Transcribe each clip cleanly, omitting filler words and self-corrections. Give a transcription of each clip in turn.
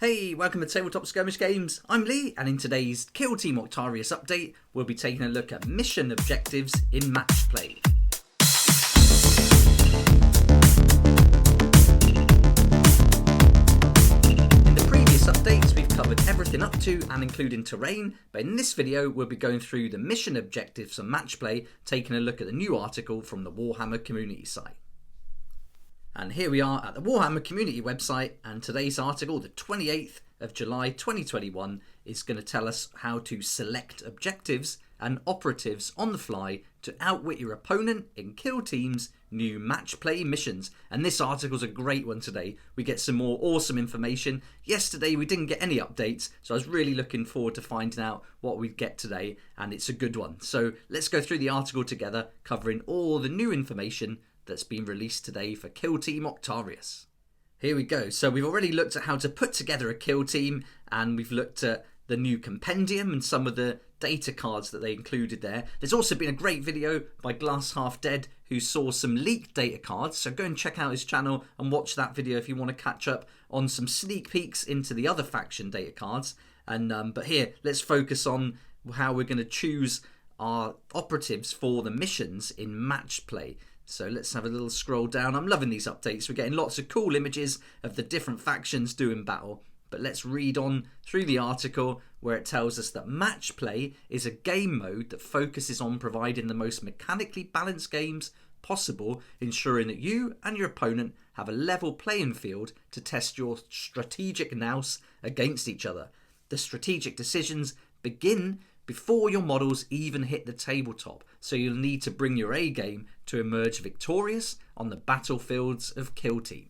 Hey, welcome to Tabletop Skirmish Games. I'm Lee, and in today's Kill Team Octarius update, we'll be taking a look at mission objectives in match play. In the previous updates, we've covered everything up to and including terrain, but in this video, we'll be going through the mission objectives for match play, taking a look at the new article from the Warhammer Community site. And here we are at the Warhammer Community website, and today's article, the 28th of July 2021, is going to tell us how to select objectives and operatives on the fly to outwit your opponent in Kill Team's new match play missions. And this article's a great one today. We get some more awesome information. Yesterday we didn't get any updates, so I was really looking forward to finding out what we'd get today, and it's a good one. So let's go through the article together, covering all the new information that's been released today for Kill Team Octarius. Here we go. So we've already looked at how to put together a kill team, and we've looked at the new compendium and some of the data cards that they included there. There's also been a great video by Glass Half Dead who saw some leaked data cards, so go and check out his channel and watch that video if you want to catch up on some sneak peeks into the other faction data cards. And but here, let's focus on how we're going to choose our operatives for the missions in match play. So let's have a little scroll down. I'm loving these updates. We're getting lots of cool images of the different factions doing battle. But let's read on through the article where it tells us that match play is a game mode that focuses on providing the most mechanically balanced games possible, ensuring that you and your opponent have a level playing field to test your strategic nous against each other. The strategic decisions begin before your models even hit the tabletop, so you'll need to bring your A game to emerge victorious on the battlefields of Kill Team.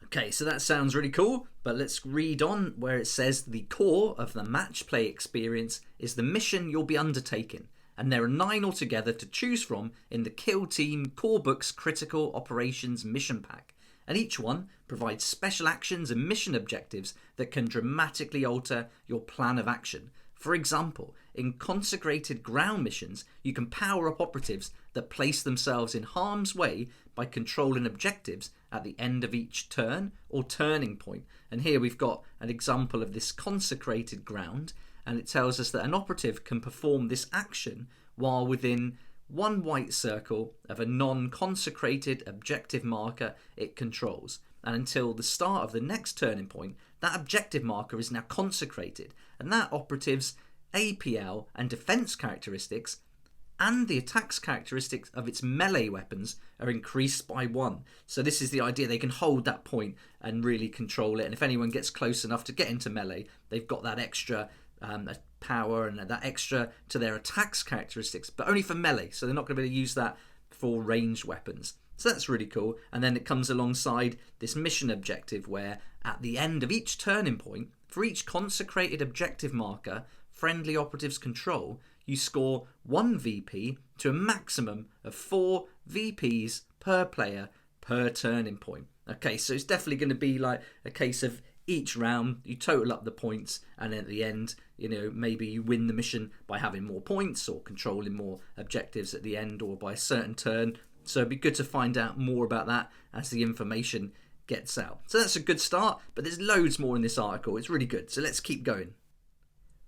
Okay, so that sounds really cool, but let's read on where it says the core of the match play experience is the mission you'll be undertaking, and there are 9 altogether to choose from in the Kill Team Core Book's Critical Operations Mission Pack, and each one provides special actions and mission objectives that can dramatically alter your plan of action. For example, in consecrated ground missions, you can power up operatives that place themselves in harm's way by controlling objectives at the end of each turn or turning point. And here we've got an example of this consecrated ground, and it tells us that an operative can perform this action while within one white circle of a non-consecrated objective marker it controls. And until the start of the next turning point, that objective marker is now consecrated, and that operative's APL and defense characteristics and the attacks characteristics of its melee weapons are increased by 1. So this is the idea, they can hold that point and really control it, and if anyone gets close enough to get into melee, they've got that extra power and that extra to their attacks characteristics, but only for melee, so they're not going to be able to use that for ranged weapons. So that's really cool. And then it comes alongside this mission objective where at the end of each turning point, for each consecrated objective marker friendly operatives control, you score 1 VP to a maximum of 4 VPs per player per turning point. Okay, so it's definitely going to be like a case of each round you total up the points, and at the end, you know, maybe you win the mission by having more points or controlling more objectives at the end or by a certain turn. So it'd be good to find out more about that as the information gets out. So that's a good start, but there's loads more in this article. It's really good. So let's keep going.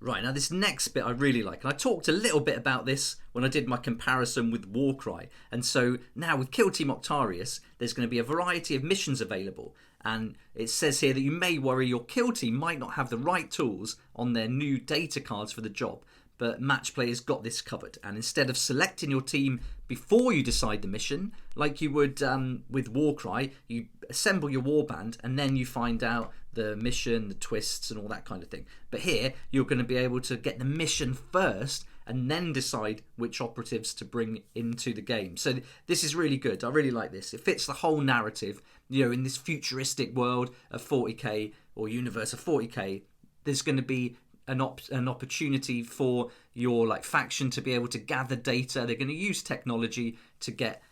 Right, now this next bit I really like, and I talked a little bit about this when I did my comparison with Warcry. And so now with Kill Team Octarius, there's going to be a variety of missions available. And it says here that you may worry your kill team might not have the right tools on their new data cards for the job. But match players got this covered, and instead of selecting your team before you decide the mission, like you would with Warcry, you assemble your warband and then you find out the mission, the twists and all that kind of thing. But here, you're going to be able to get the mission first and then decide which operatives to bring into the game. So this is really good. I really like this. It fits the whole narrative. You know, in this futuristic world of 40k or universe of 40k, there's going to be an opportunity for your faction to be able to gather data. They're going to use technology to get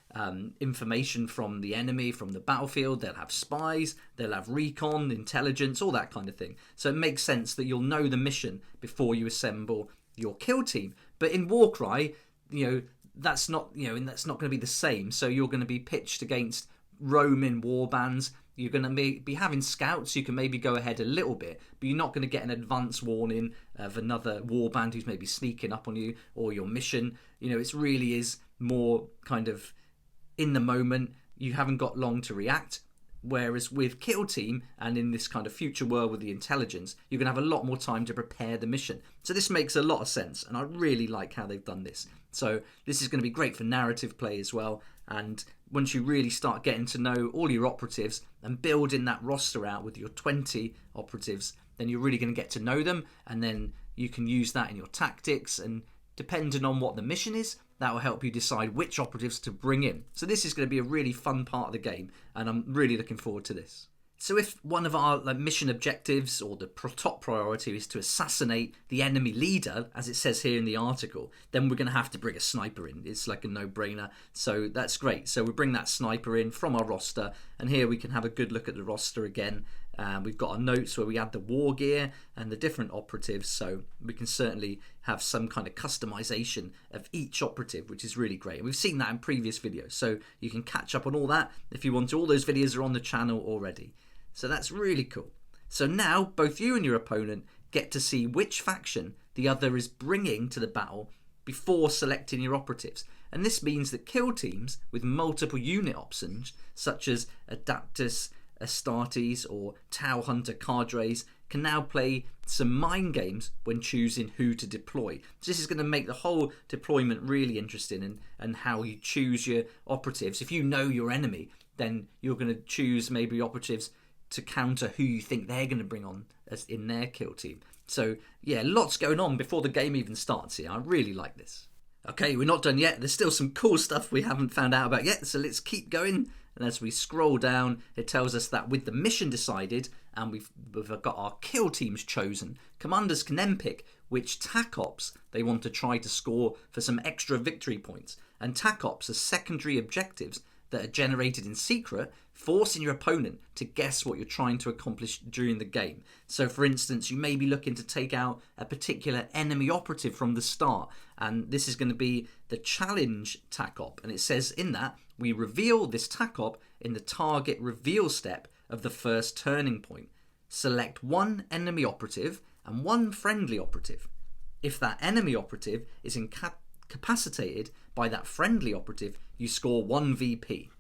information from the enemy, from the battlefield. They'll have spies, they'll have recon, intelligence, all that kind of thing. So it makes sense that you'll know the mission before you assemble your kill team. But in Warcry, that's not going to be the same. So you're going to be pitched against roaming warbands You're going to be having scouts. You can maybe go ahead a little bit, but you're not going to get an advance warning of another warband who's maybe sneaking up on you or your mission. You know, it really is more kind of in the moment. You haven't got long to react. Whereas with Kill Team and in this kind of future world with the intelligence, you're going to have a lot more time to prepare the mission. So this makes a lot of sense, and I really like how they've done this. So this is going to be great for narrative play as well. And once you really start getting to know all your operatives and building that roster out with your 20 operatives, then you're really going to get to know them, and then you can use that in your tactics, and depending on what the mission is, that will help you decide which operatives to bring in. So this is going to be a really fun part of the game, and I'm really looking forward to this. So if one of our mission objectives or the top priority is to assassinate the enemy leader, as it says here in the article, then we're going to have to bring a sniper in. It's like a no-brainer. So that's great. So we bring that sniper in from our roster, and here we can have a good look at the roster again. We've got our notes where we add the war gear and the different operatives, so we can certainly have some kind of customization of each operative, which is really great. And we've seen that in previous videos, so you can catch up on all that if you want to. All those videos are on the channel already. So that's really cool. So now both you and your opponent get to see which faction the other is bringing to the battle before selecting your operatives. And this means that kill teams with multiple unit options, such as Adaptus, Astartes or Tau Hunter cadres, can now play some mind games when choosing who to deploy. So this is going to make the whole deployment really interesting, and how you choose your operatives. If you know your enemy, then you're going to choose maybe operatives to counter who you think they're going to bring on as in their kill team. So yeah, lots going on before the game even starts here. I really like this. Okay, we're not done yet. There's still some cool stuff we haven't found out about yet, so let's keep going. And as we scroll down, it tells us that with the mission decided and we've got our kill teams chosen, commanders can then pick which TAC ops they want to try to score for some extra victory points. And TAC ops are secondary objectives that are generated in secret, forcing your opponent to guess what you're trying to accomplish during the game. So for instance, you may be looking to take out a particular enemy operative from the start, and this is going to be the challenge TAC op, and it says in that we reveal this TAC op in the target reveal step of the first turning point. Select one enemy operative and one friendly operative. If that enemy operative is incapacitated by that friendly operative, you score 1 VP.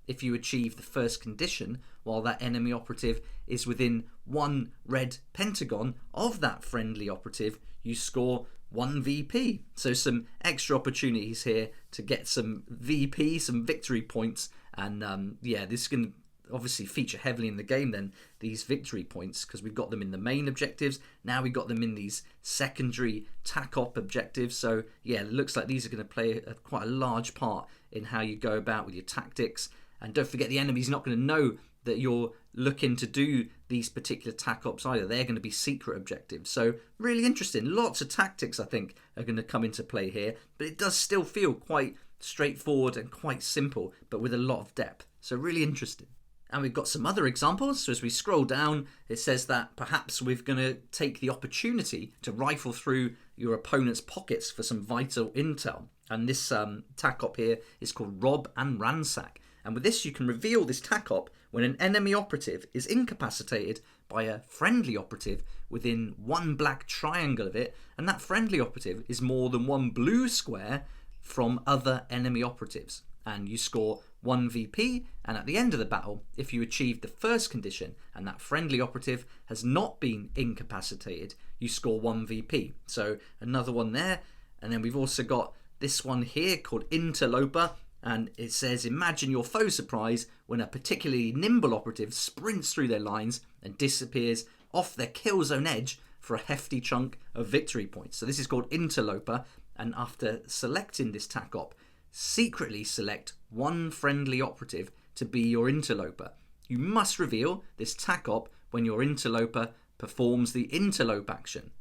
If you achieve the first condition while that enemy operative is within 1 red pentagon of that friendly operative, you score 1 VP. So some extra opportunities here to get some VP, some victory points, and yeah, this can obviously feature heavily in the game then, these victory points, because we've got them in the main objectives. Now we've got them in these secondary TAC op objectives. So yeah, it looks like these are going to play quite a large part in how you go about with your tactics. And don't forget, the enemy's not going to know that you're looking to do these particular TAC ops either. They're going to be secret objectives. So really interesting. Lots of tactics, I think, are going to come into play here. But it does still feel quite straightforward and quite simple, but with a lot of depth. So really interesting. And we've got some other examples. So as we scroll down, it says that perhaps we're going to take the opportunity to rifle through your opponent's pockets for some vital intel. And this TAC op here is called Rob and Ransack. And with this, you can reveal this TAC op when an enemy operative is incapacitated by a friendly operative within 1 black triangle of it, and that friendly operative is more than 1 blue square from other enemy operatives. And you score 1 VP, and at the end of the battle, if you achieve the first condition and that friendly operative has not been incapacitated, you score 1 VP. So another one there. And then we've also got this one here called Interloper. And it says, imagine your foe surprise when a particularly nimble operative sprints through their lines and disappears off their kill zone edge for a hefty chunk of victory points. So this is called Interloper. And after selecting this TAC op, secretly select 1 friendly operative to be your interloper. You must reveal this TAC op when your interloper performs the interlope action.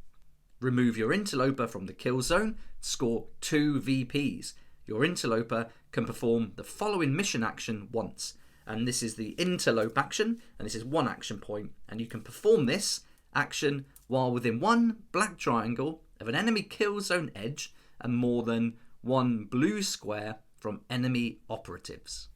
Remove your interloper from the kill zone, score 2 VPs. Your interloper can perform the following mission action once. And this is the interlope action, and this is 1 action point. And you can perform this action while within 1 black triangle of an enemy kill zone edge and more than 1 blue square from enemy operatives.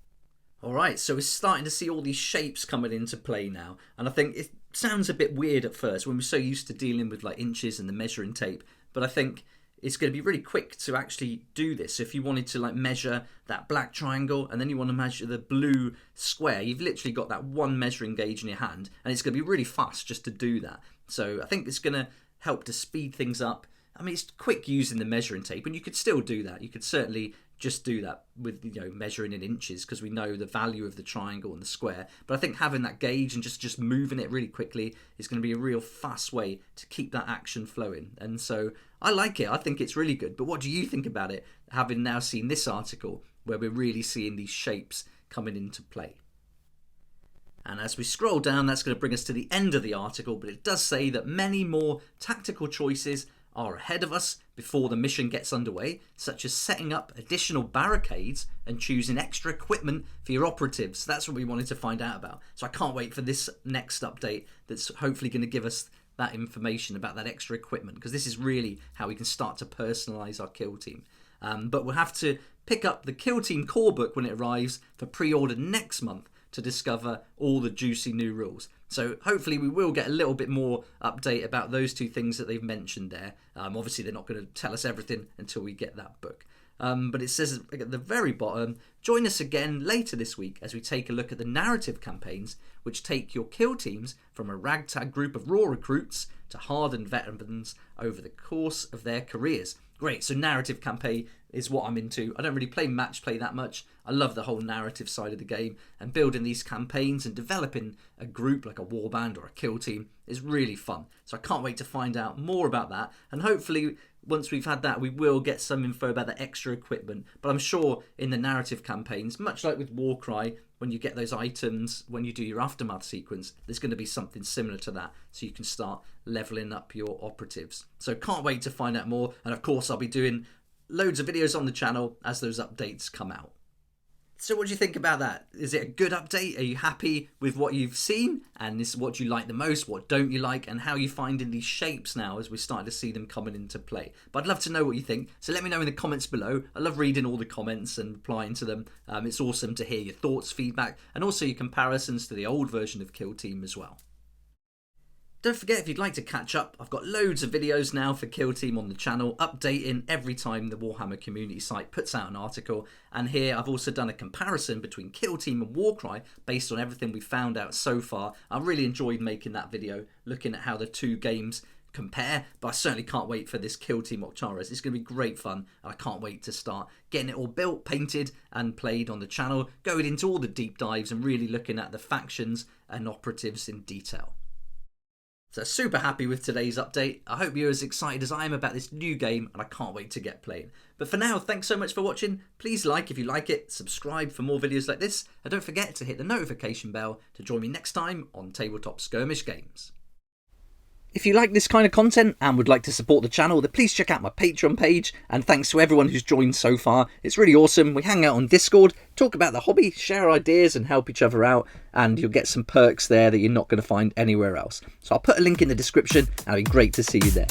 Alright, so we're starting to see all these shapes coming into play now, and I think it sounds a bit weird at first when we're so used to dealing with like inches and the measuring tape, but I think it's going to be really quick to actually do this. So if you wanted to like measure that black triangle and then you want to measure the blue square, you've literally got that one measuring gauge in your hand, and it's going to be really fast just to do that. So I think it's going to help to speed things up. I mean, it's quick using the measuring tape, and you could still do that. You could certainly just do that with, you know, measuring in inches, because we know the value of the triangle and the square. But I think having that gauge and just moving it really quickly is going to be a real fast way to keep that action flowing. And so I like it. I think it's really good. But what do you think about it, having now seen this article where we're really seeing these shapes coming into play? And as we scroll down, that's going to bring us to the end of the article, but it does say that many more tactical choices are ahead of us before the mission gets underway, such as setting up additional barricades and choosing extra equipment for your operatives. That's what we wanted to find out about. So I can't wait for this next update that's hopefully going to give us that information about that extra equipment, because this is really how we can start to personalize our kill team. But we'll have to pick up the Kill Team core book when it arrives for pre-order next month to discover all the juicy new rules. So hopefully we will get a little bit more update about those two things that they've mentioned there. Obviously they're not going to tell us everything until we get that book. But it says at the very bottom, join us again later this week as we take a look at the narrative campaigns which take your kill teams from a ragtag group of raw recruits to hardened veterans over the course of their careers. Great, so narrative campaign is what I'm into. I don't really play match play that much. I love the whole narrative side of the game, and building these campaigns and developing a group like a warband or a kill team is really fun. So I can't wait to find out more about that, and hopefully once we've had that we will get some info about the extra equipment. But I'm sure in the narrative campaigns, much like with Warcry, when you get those items, when you do your aftermath sequence, there's going to be something similar to that, so you can start leveling up your operatives. So can't wait to find out more, and of course I'll be doing loads of videos on the channel as those updates come out. So what do you think about that? Is it a good update? Are you happy with what you've seen? And this is what you like the most, what don't you like, and how you finding these shapes now as we're starting to see them coming into play? But I'd love to know what you think, so let me know in the comments below. I love reading all the comments and replying to them. It's awesome to hear your thoughts, feedback, and also your comparisons to the old version of Kill Team as well. Don't forget, if you'd like to catch up, I've got loads of videos now for Kill Team on the channel, updating every time the Warhammer Community site puts out an article. And here I've also done a comparison between Kill Team and Warcry based on everything we've found out so far. I really enjoyed making that video, looking at how the two games compare, but I certainly can't wait for this Kill Team Octarius. It's going to be great fun, and I can't wait to start getting it all built, painted and played on the channel, going into all the deep dives and really looking at the factions and operatives in detail. So super happy with today's update. I hope you're as excited as I am about this new game, and I can't wait to get playing. But for now, thanks so much for watching. Please like if you like it, subscribe for more videos like this, and don't forget to hit the notification bell to join me next time on Tabletop Skirmish Games. If you like this kind of content and would like to support the channel, then please check out my Patreon page, and thanks to everyone who's joined so far. It's really awesome. We hang out on Discord, talk about the hobby, share ideas and help each other out, and you'll get some perks there that you're not going to find anywhere else. So I'll put a link in the description, and it'd be great to see you there.